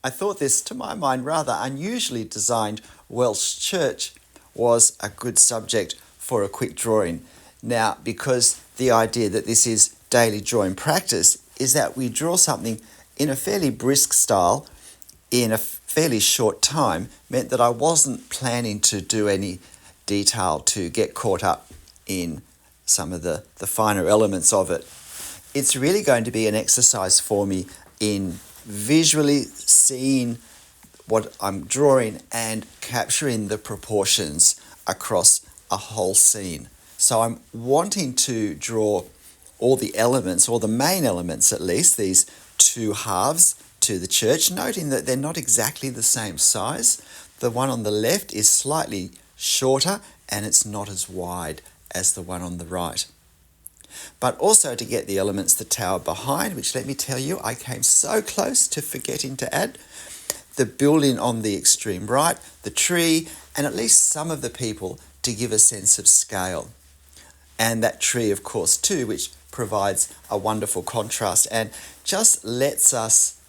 I thought this, to my mind, rather unusually designed Welsh church was a good subject for a quick drawing. Now, because the idea that this is daily drawing practice is that we draw something in a fairly brisk style in a fairly short time, meant that I wasn't planning to do any detail to get caught up in some of the finer elements of it. It's really going to be an exercise for me in visually seeing what I'm drawing and capturing the proportions across a whole scene. So I'm wanting to draw all the elements, or the main elements at least, these two halves to the church, noting that they're not exactly the same size. The one on the left is slightly shorter and it's not as wide as the one on the right. But also to get the elements the tower behind, which, let me tell you, I came so close to forgetting to add. The building on the extreme right, the tree, and at least some of the people to give a sense of scale. And that tree, of course, too, which provides a wonderful contrast and just lets us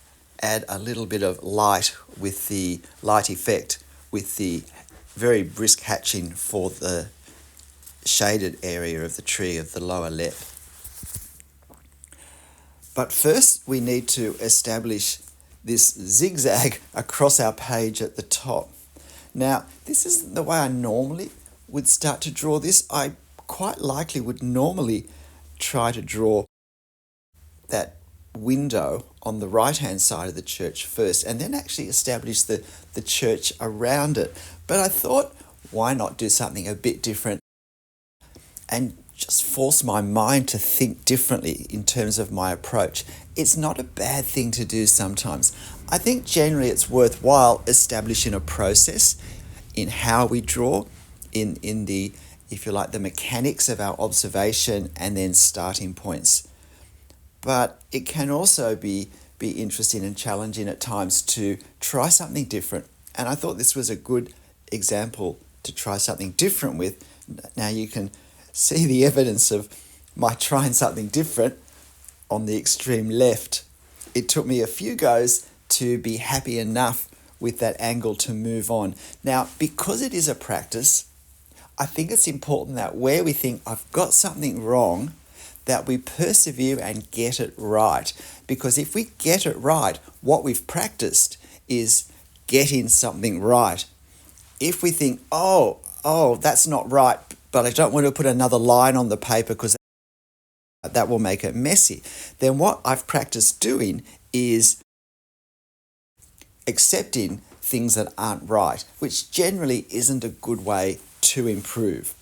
add a little bit of light with the light effect, with the very brisk hatching for the shaded area of the tree of the lower left. But first we need to establish this zigzag across our page at the top. Now, this isn't the way I normally would start to draw this. I quite likely would normally try to draw that window on the right-hand side of the church first, and then actually establish the church around it. But I thought, why not do something a bit different and just force my mind to think differently in terms of my approach. It's not a bad thing to do sometimes. I think generally it's worthwhile establishing a process in how we draw, in the, if you like, the mechanics of our observation and then starting points. But it can also be interesting and challenging at times to try something different. And I thought this was a good example to try something different with. Now you can see the evidence of my trying something different on the extreme left. It took me a few goes to be happy enough with that angle to move on. Now, because it is a practice, I think it's important that where we think I've got something wrong, that we persevere and get it right. Because if we get it right, what we've practiced is getting something right. If we think, oh, that's not right, but I don't want to put another line on the paper because that will make it messy, then what I've practiced doing is accepting things that aren't right, which generally isn't a good way to improve.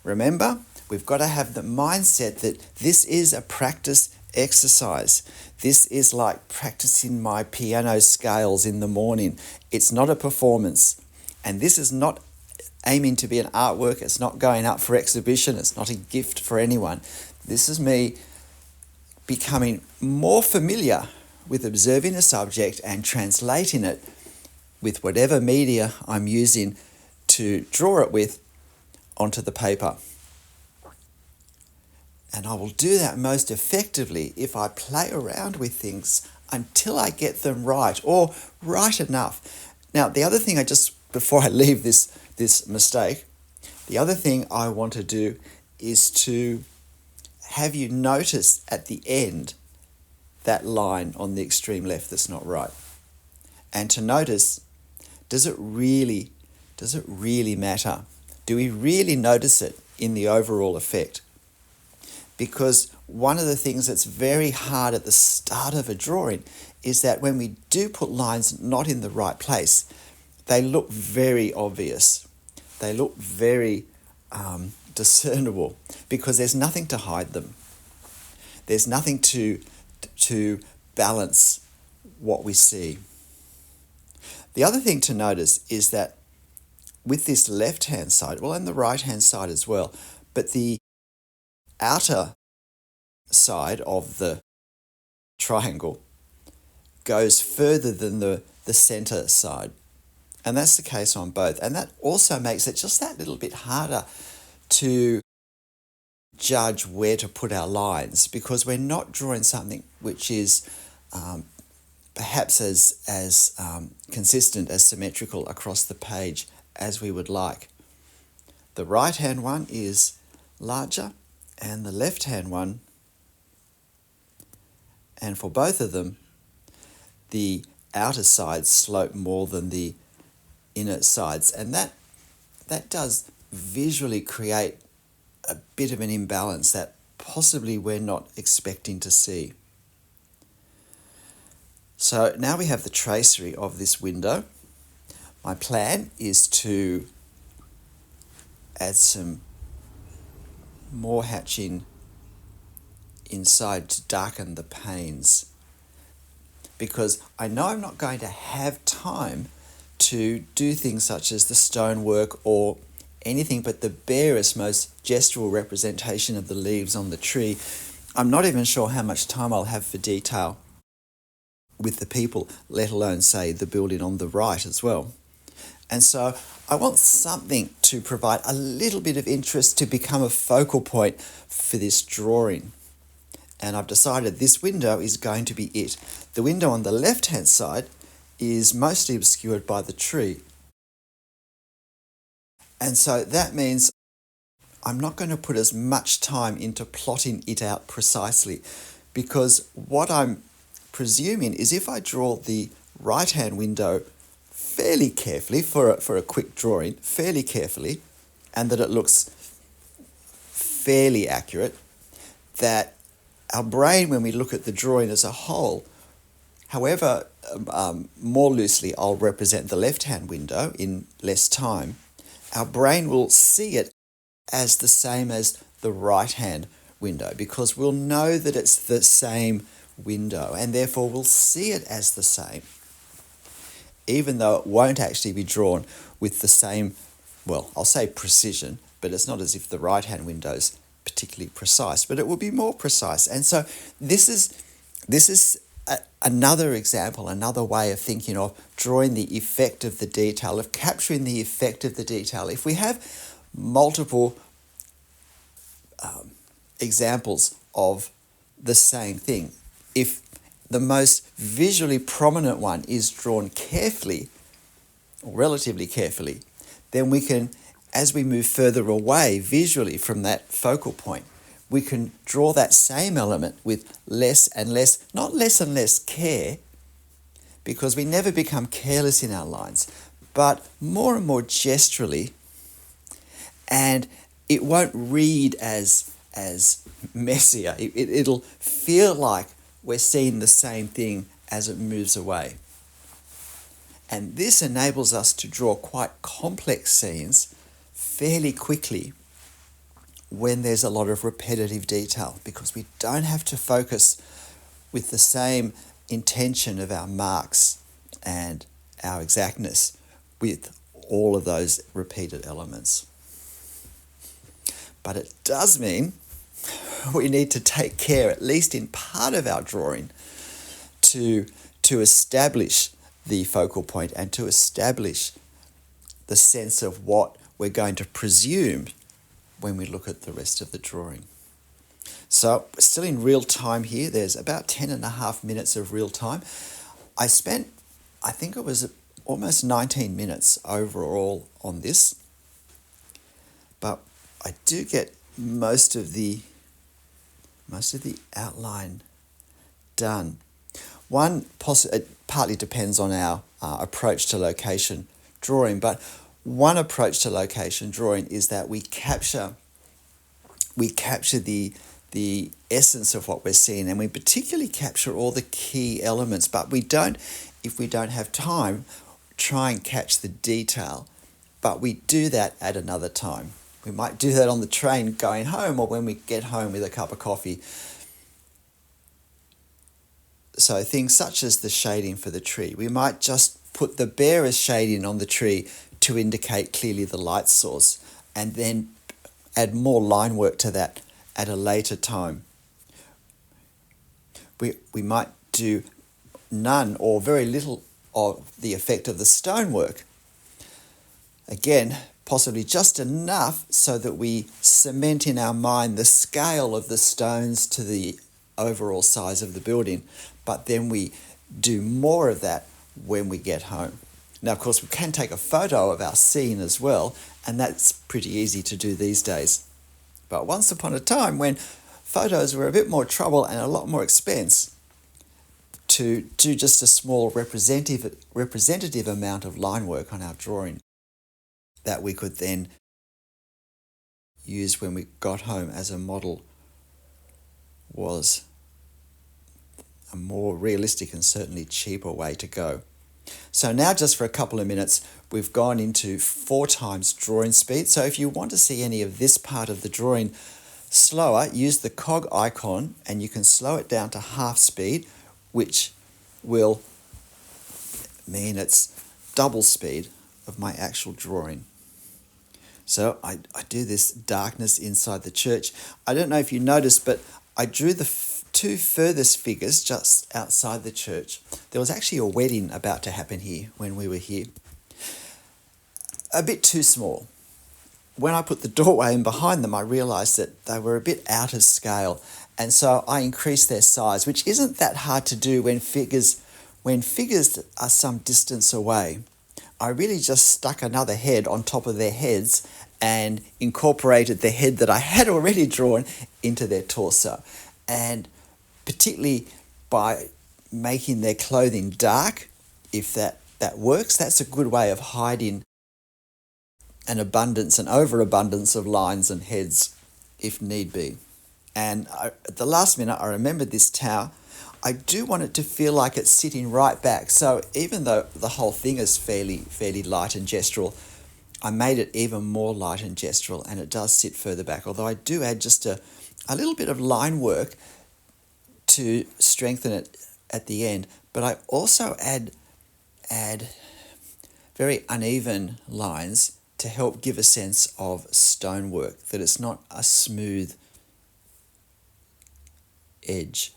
Remember, we've got to have the mindset that this is a practice exercise. This is like practicing my piano scales in the morning. It's not a performance. And this is not aiming to be an artwork. It's not going up for exhibition. It's not a gift for anyone. This is me becoming more familiar with observing a subject and translating it with whatever media I'm using to draw it with onto the paper. And I will do that most effectively if I play around with things until I get them right, or right enough. Now, the other thing before I leave this mistake, the other thing I want to do is to have you notice at the end that line on the extreme left that's not right. And to notice, does it really matter? Do we really notice it in the overall effect? Because one of the things that's very hard at the start of a drawing is that when we do put lines not in the right place, they look very obvious. They look very discernible because there's nothing to hide them. There's nothing to balance what we see. The other thing to notice is that with this left-hand side, well, and the right-hand side as well, but the outer side of the triangle goes further than the center side. And that's the case on both. And that also makes it just that little bit harder to judge where to put our lines, because we're not drawing something which is perhaps as consistent, as symmetrical across the page as we would like. The right-hand one is larger and the left-hand one, and for both of them, the outer sides slope more than the inner sides, and that does visually create a bit of an imbalance that possibly we're not expecting to see. So now we have the tracery of this window. My plan is to add some more hatching inside to darken the panes, because I know I'm not going to have time to do things such as the stonework or anything but the barest, most gestural representation of the leaves on the tree. I'm not even sure how much time I'll have for detail with the people, let alone, say, the building on the right as well. And so I want something to provide a little bit of interest, to become a focal point for this drawing. And I've decided this window is going to be it. The window on the left-hand side is mostly obscured by the tree. And so that means I'm not going to put as much time into plotting it out precisely, because what I'm presuming is if I draw the right-hand window fairly carefully, for a quick drawing, fairly carefully, and that it looks fairly accurate, that our brain, when we look at the drawing as a whole, however more loosely I'll represent the left-hand window in less time, our brain will see it as the same as the right-hand window, because we'll know that it's the same window, and therefore we'll see it as the same, even though it won't actually be drawn with the same, well, I'll say precision, but it's not as if the right-hand window's particularly precise, but it will be more precise. And so this is another example, another way of thinking of drawing the effect of the detail, of capturing the effect of the detail. If we have multiple examples of the same thing, if the most visually prominent one is drawn carefully, or relatively carefully, then we can, as we move further away visually from that focal point, we can draw that same element with less and less, not less and less care, because we never become careless in our lines, but more and more gesturally, and it won't read as messier. It'll feel like we're seeing the same thing as it moves away. And this enables us to draw quite complex scenes fairly quickly when there's a lot of repetitive detail, because we don't have to focus with the same intention of our marks and our exactness with all of those repeated elements. But it does mean we need to take care, at least in part of our drawing, to establish the focal point and to establish the sense of what we're going to presume when we look at the rest of the drawing. So we're still in real time here. There's about 10.5 minutes of real time. I spent, I think it was almost 19 minutes overall on this, but I do get most of the outline done. It partly depends on our approach to location drawing, but one approach to location drawing is that we capture the essence of what we're seeing, and we particularly capture all the key elements, but we don't, if we don't have time, try and catch the detail, but we do that at another time. We might do that on the train going home, or when we get home with a cup of coffee. So things such as the shading for the tree, we might just put the barest shading on the tree to indicate clearly the light source, and then add more line work to that at a later time. We might do none or very little of the effect of the stonework. Again, possibly just enough so that we cement in our mind the scale of the stones to the overall size of the building, but then we do more of that when we get home. Now, of course, we can take a photo of our scene as well, and that's pretty easy to do these days. But once upon a time, when photos were a bit more trouble and a lot more expense, to do just a small representative amount of line work on our drawing that we could then use when we got home as a model was a more realistic and certainly cheaper way to go. So now, just for a couple of minutes, we've gone into 4 times drawing speed. So if you want to see any of this part of the drawing slower, use the cog icon and you can slow it down to half speed, which will mean it's double speed of my actual drawing. So I do this darkness inside the church. I don't know if you noticed, but I drew the 2 furthest figures just outside the church. There was actually a wedding about to happen here when we were here. A bit too small. When I put the doorway in behind them, I realised that they were a bit out of scale, and so I increased their size, which isn't that hard to do when figures are some distance away. I really just stuck another head on top of their heads and incorporated the head that I had already drawn into their torso. And particularly by making their clothing dark, if that works, that's a good way of hiding an overabundance of lines and heads if need be. And at the last minute, I remembered this tower. I do want it to feel like it's sitting right back. So even though the whole thing is fairly light and gestural, I made it even more light and gestural, and it does sit further back. Although I do add just a little bit of line work to strengthen it at the end. But I also add very uneven lines to help give a sense of stonework, that it's not a smooth edge.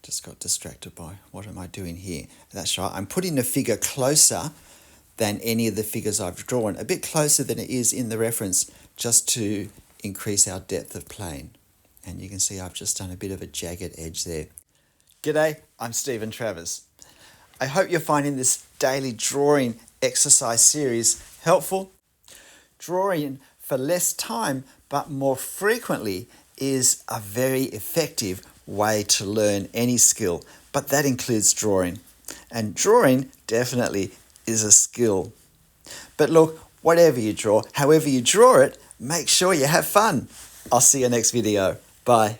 Just got distracted by what am I doing here. That's right, I'm putting the figure closer than any of the figures I've drawn, a bit closer than it is in the reference, just to increase our depth of plane. And you can see I've just done a bit of a jagged edge there. G'day, I'm Stephen Travers. I hope you're finding this daily drawing exercise series helpful. Drawing for less time but more frequently is a very effective way to learn any skill, but that includes drawing. And drawing definitely is a skill. But look, whatever you draw, however you draw it, make sure you have fun. I'll see you next video. Bye.